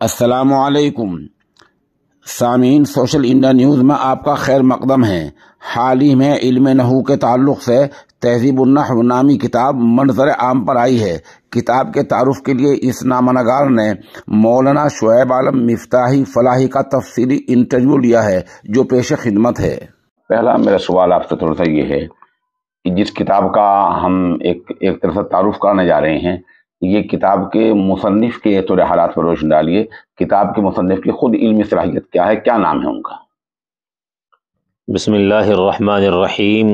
السلام علیکم سامعین، سوشل انڈیا نیوز میں آپ کا خیر مقدم ہے۔ حال ہی میں علم نحو کے تعلق سے تہذیب النحو نامی کتاب منظر عام پر آئی ہے۔ کتاب کے تعارف کے لیے اس نامہ نگار نے مولانا شعیب عالم مفتاحی فلاحی کا تفصیلی انٹرویو لیا ہے، جو پیش خدمت ہے۔ پہلا میرا سوال آپ سے تھوڑا سا یہ ہے کہ جس کتاب کا ہم ایک طرح سے تعارف کرنے جا رہے ہیں، یہ کتاب کے مصنف کے تھوڑے حالات پر روشنی ڈالیے۔ کتاب کے مصنف کی خود علمی صلاحیت کیا ہے، کیا نام ہے ان کا؟ بسم اللہ الرحمن الرحیم۔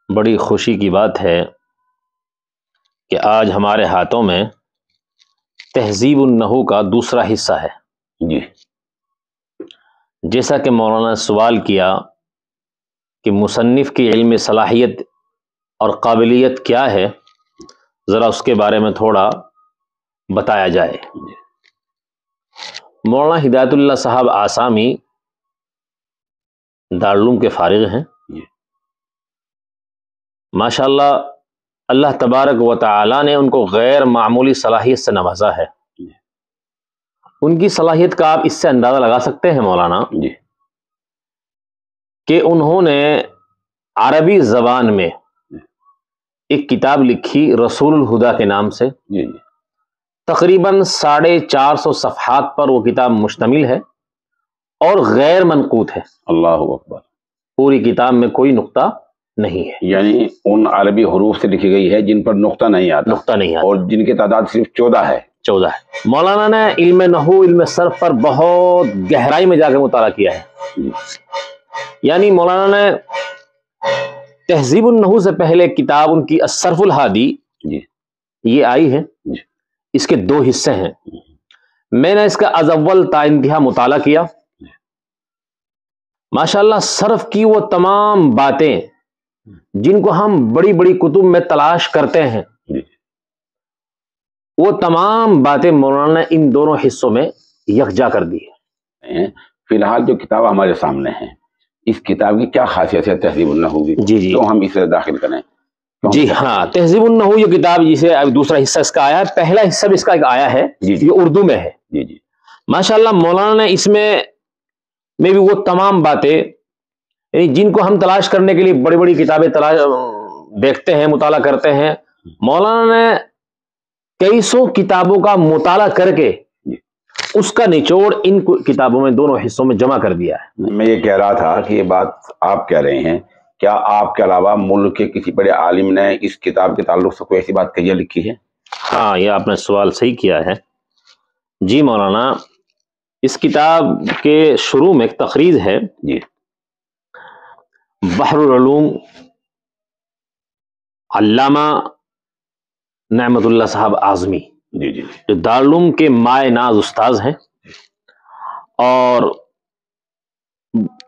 بڑی خوشی کی بات ہے کہ آج ہمارے ہاتھوں میں تہذیب النحو کا دوسرا حصہ ہے۔ جی، جیسا کہ مولانا نے سوال کیا کہ مصنف کی علمی صلاحیت اور قابلیت کیا ہے، ذرا اس کے بارے میں تھوڑا بتایا جائے۔ مولانا ہدایت اللہ صاحب آسامی دارالعلوم کے فارغ ہیں۔ ماشاءاللہ اللہ تبارک و تعالی نے ان کو غیر معمولی صلاحیت سے نوازا ہے۔ ان کی صلاحیت کا آپ اس سے اندازہ لگا سکتے ہیں مولانا کہ انہوں نے عربی زبان میں ایک کتاب لکھی رسول الہدا کے نام سے۔ تقریباً 450 صفحات پر وہ کتاب مشتمل ہے اور غیر منقوط ہے۔ اللہ اکبر۔ پوری کتاب میں کوئی نقطہ نہیں ہے، یعنی ان عربی حروف سے لکھی گئی ہے جن پر نقطہ نہیں آتا، اور جن کی تعداد صرف 14 ہے۔ 14 ہے۔ مولانا نے علم نحو، علم صرف پر بہت گہرائی میں جا کے مطالعہ کیا ہے۔ یعنی مولانا نے تہذیب النحو سے پہلے کتاب ان کی الصرف الہادی یہ آئی ہے۔ اس کے 2 حصے ہیں۔ میں نے اس کا از اول تا انتہا مطالعہ کیا۔ ماشاءاللہ صرف کی وہ تمام باتیں جن کو ہم بڑی بڑی کتب میں تلاش کرتے ہیں، وہ تمام باتیں مولانا نے ان دونوں حصوں میں یکجا کر دی ہے۔ فی الحال جو کتاب ہمارے سامنے ہے، اس کتاب کی کیا خاصیت ہے تہذیب النحو کی؟ جی تو ہم اسے داخل کریں۔ جی ہاں، تہذیب النحو یہ کتاب جسے دوسرا حصہ اس کا آیا ہے، پہلا حصہ بھی اس کا ایک آیا ہے، یہ اردو میں ہے۔ ماشاءاللہ مولانا نے اس میں بھی وہ تمام باتیں یعنی جن کو ہم تلاش کرنے کے لیے بڑی بڑی کتابیں دیکھتے ہیں، مطالعہ کرتے ہیں، مولانا نے کئی سو کتابوں کا مطالعہ کر کے اس کا نچوڑ ان کتابوں میں دونوں حصوں میں جمع کر دیا ہے۔ میں یہ کہہ رہا تھا کہ یہ بات آپ کہہ رہے ہیں، کیا آپ کے علاوہ ملک کے کسی بڑے عالم نے اس کتاب کے تعلق سے کوئی ایسی بات کہی ہے، لکھی ہے؟ ہاں، یہ آپ نے سوال صحیح کیا ہے۔ جی مولانا، اس کتاب کے شروع میں ایک تقریر ہے، بحر العلوم علامہ نعمت اللہ صاحب اعظمی، جو دارالعلوم کے مائے ناز استاذ ہیں، اور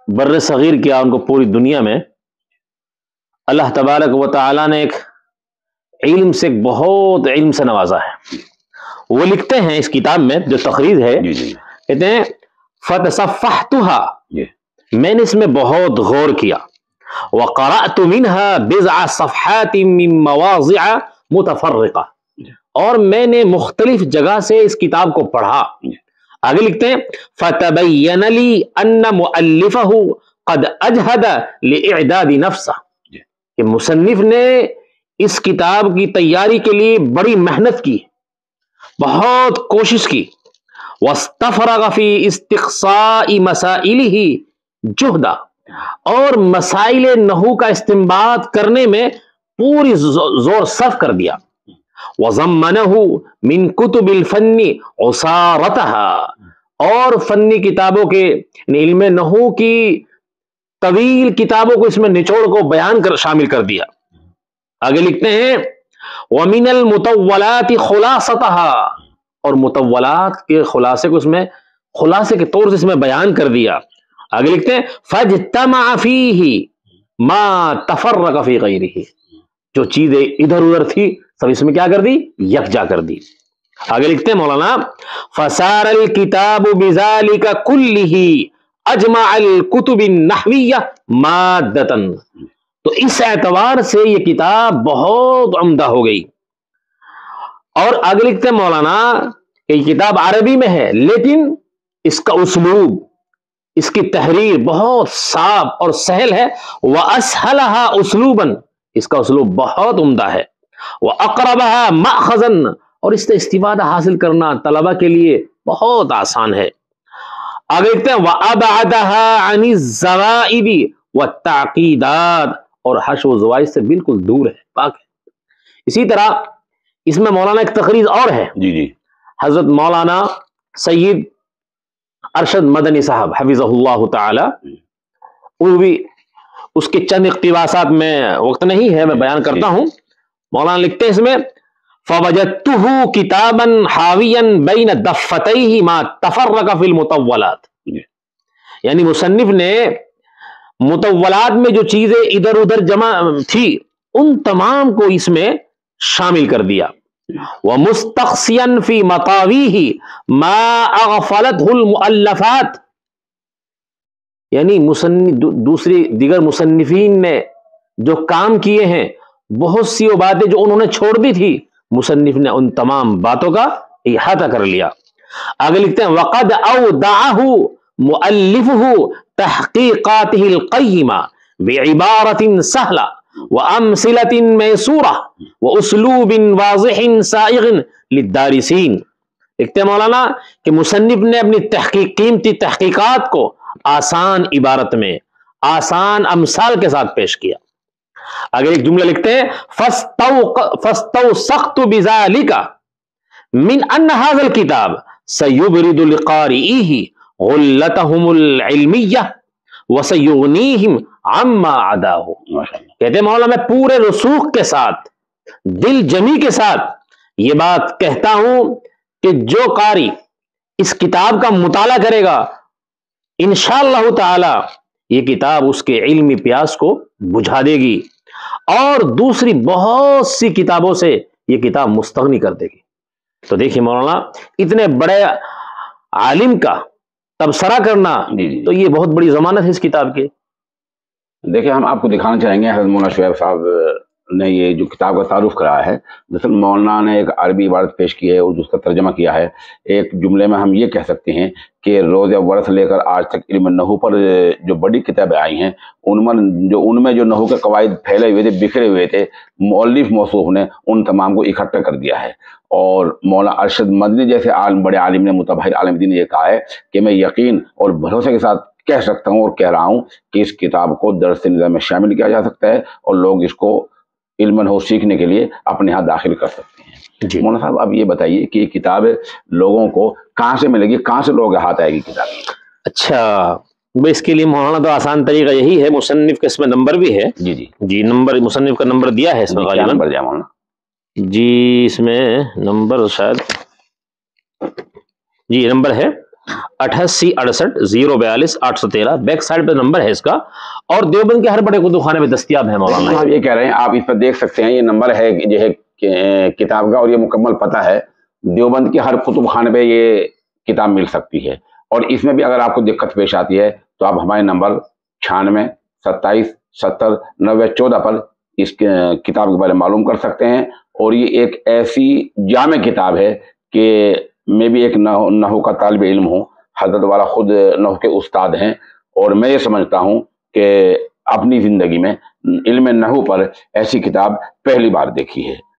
بر صغیر کیا ان کو پوری دنیا میں اللہ تبارک و تعالی نے ایک علم سے بہت علم سے نوازا ہے۔ وہ لکھتے ہیں اس کتاب میں جو تقریر ہے، کہتے ہیں فتصفحتها، میں نے اس میں بہت غور کیا، وقرأت منها بضع صفحات من مواضع متفرقہ، اور میں نے مختلف جگہ سے اس کتاب کو پڑھا۔ آگے لکھتے ہیں فتبین لی ان مؤلفہ قد اجہد لاعداد نفسہ، کہ مصنف نے اس کتاب کی تیاری کے لیے بڑی محنت کی، بہت کوشش کی، واستفرغ فی استقصاء مسائلہ جہدا، اور مسائل نحو کا استنباط کرنے میں پوری زور صرف کر دیا، وضمنہ من کتب الفن عصارتها، اور فنی کتابوں کے علم نحو کی طویل کتابوں کو اس میں نچوڑ کو بیان کر شامل کر دیا۔ آگے لکھتے ہیں ومن المطولات خلاصتها، اور مطولات کے خلاصے کو اس میں خلاصے کے طور سے اس میں بیان کر دیا۔ آگے لکھتے ہیں فاجتمع فیہ ما تفرق فی غیرہ، جو چیزیں ادھر ادھر تھی سب اس میں کیا کر دی، یکجا کر دی۔ آگے لکھتے ہیں مولانا فصار الکتاب بذلک کلہ اجمع الکتب النحویہ مادۃ، تو اس اعتبار سے یہ کتاب بہت عمدہ ہو گئی اور آگے لکھتے ہیں مولانا کہ یہ کتاب عربی میں ہے لیکن اس کا اسلوب، اس کی تحریر بہت صاف اور سہل ہے. وَأَسْهَلَهَا أُسْلُوبًا، اس کا اسلوب بہت عمدہ ہے. وَأَقْرَبَهَا مَأْخَذًا، اور اس سے استفادہ حاصل کرنا طلبہ کے لیے بہت آسان ہے. آگے لکھتے ہیں وَأَبْعَدَهَا عَنِ الزَّوَائِدِ وَالتَّعْقِيدَاتِ، اور حشو و زوائد سے بالکل دور ہے، پاک ہے. اسی طرح اس میں مولانا ایک تقریر اور ہے. جی جی. حضرت مولانا سید ارشد مدنی صاحب حفظہ اللہ تعالی، وہ بھی اس کے چند اقتباسات میں وقت نہیں ہے، میں بیان کرتا ہوں. مولانا لکھتے ہیں اس میں فَوَجَدْتُهُ كِتَابًا حَاوِيًا بَيْنَ دَفَّتَيْهِ مَا تَفَرَّقَ فِي الْمُطَوَّلَاتِ، یعنی مصنف نے مطولات میں جو چیزیں ادھر ادھر جمع تھی ان تمام کو اس میں شامل کر دیا. وَمُسْتَقْصِيًا فِي مَطَاوِيهِ مَا أَغْفَلَتْهُ الْمُؤَلَّفَاتِ، یعنی دیگر مصنفین نے جو کام کیے ہیں، بہت سی وہ باتیں جو انہوں نے چھوڑ دی تھی، مصنف نے ان تمام باتوں کا احاطہ کر لیا. آگے لکھتے ہیں وَقَدْ أَوْدَعَهُ مُؤَلِّفُهُ تَحْقِيقَاتِهِ الْقَيِّمَةِ بِعِبَارَةٍ سَهْلَةٍ وَأَمْثِلَةٍ مَيْسُورَةٍ وَأُسْلُوبٍ وَاضِحٍ سَائِغٍ لِلدَّارِسِينَ. لکھتے ہیں مولانا کہ مصنف نے اپنی قیمتی تحقیقات کو آسان عبارت میں، آسان امثال کے ساتھ پیش کیا. اگر ایک جملہ لکھتے ہیں فَاسْتَوْسَخْتُ بِذَلِكَ مِنْ أَنَّ هَذَا الْكِتَابَ سَيُبْرِدُ لِقَارِئِهِ غُلَّتَهُمُ الْعِلْمِيَّةِ وَسَيُغْنِيهِمْ عَمَّا عَدَاهُ. کہتے ہیں مولانا میں پورے رسوخ کے ساتھ، دل جمی کے ساتھ یہ بات کہتا ہوں کہ جو قاری اس کتاب کا مطالعہ کرے گا انشاءاللہ تعالی یہ کتاب اس کے علمی پیاس کو بجھا دے گی اور دوسری بہت سی کتابوں سے یہ کتاب مستغنی کر دے گی. تو دیکھیے مولانا اتنے بڑے عالم کا تبصرہ کرنا تو یہ بہت بڑی ضمانت ہے اس کتاب کی. دیکھیں ہم آپ کو دکھانا چاہیں گے حضرت مولانا شعیب صاحب نے یہ جو کتاب کا تعارف کرایا ہے. دراصل مولانا نے ایک عربی عبارت پیش کی ہے، اردو اس کا ترجمہ کیا ہے. ایک جملے میں ہم یہ کہہ سکتے ہیں کہ روز اول سے لے کر آج تک علم نحو پر جو بڑی کتابیں آئی ہیں ان میں جو نحو کے قواعد پھیلے ہوئے تھے، بکھرے ہوئے تھے، مؤلف موصوف نے ان تمام کو اکٹھا کر دیا ہے. اور مولانا ارشد مدنی جیسے بڑے عالم نے، متبحر عالم دین نے یہ کہا ہے کہ میں یقین اور بھروسے کے ساتھ کہہ سکتا ہوں اور کہہ رہا ہوں کہ اس کتاب کو درس نظام میں شامل کیا جا سکتا ہے اور لوگ اس کو علم نحو سیکھنے کے لیے اپنے ہاں داخل کر سکتے ہیں. مولانا صاحب اب یہ بتائیے کہ یہ کتاب لوگوں کو کہاں سے ملے گی، کہاں سے لوگوں کے ہاتھ آئے گی کتاب؟ اچھا اس کے لیے مولانا تو آسان طریقہ یہی ہے، مصنف کا اس میں نمبر بھی ہے. جی جی جی نمبر مصنف کا نمبر دیا ہے اس میں غالباً. نمبر دیا مولانا جی اس میں نمبر شاید جی نمبر ہے 8868 بیک سائڈ پہ نمبر ہے اس کا، اور دیوبند کے ہر بڑے کتب خانے میں دستیاب ہے مولانا. آپ یہ کہہ رہے ہیں، آپ اس پر دیکھ سکتے ہیں، یہ نمبر ہے جو ہے کتاب کا اور یہ مکمل پتہ ہے. دیوبند کے ہر کتب خانے پہ یہ کتاب مل سکتی ہے. اور اس میں بھی اگر آپ کو دقت پیش آتی ہے تو آپ ہمارے نمبر 96 27 70 90 14 پر اس کتاب کے بارے میں معلوم کر سکتے ہیں. اور یہ ایک ایسی جامع کتاب ہے کہ میں بھی ایک نحو کا طالب علم ہوں، حضرت والا خود نحو کے استاد ہیں، اور میں یہ سمجھتا ہوں کہ اپنی زندگی میں علم نحو پر ایسی کتاب پہلی بار دیکھی ہے.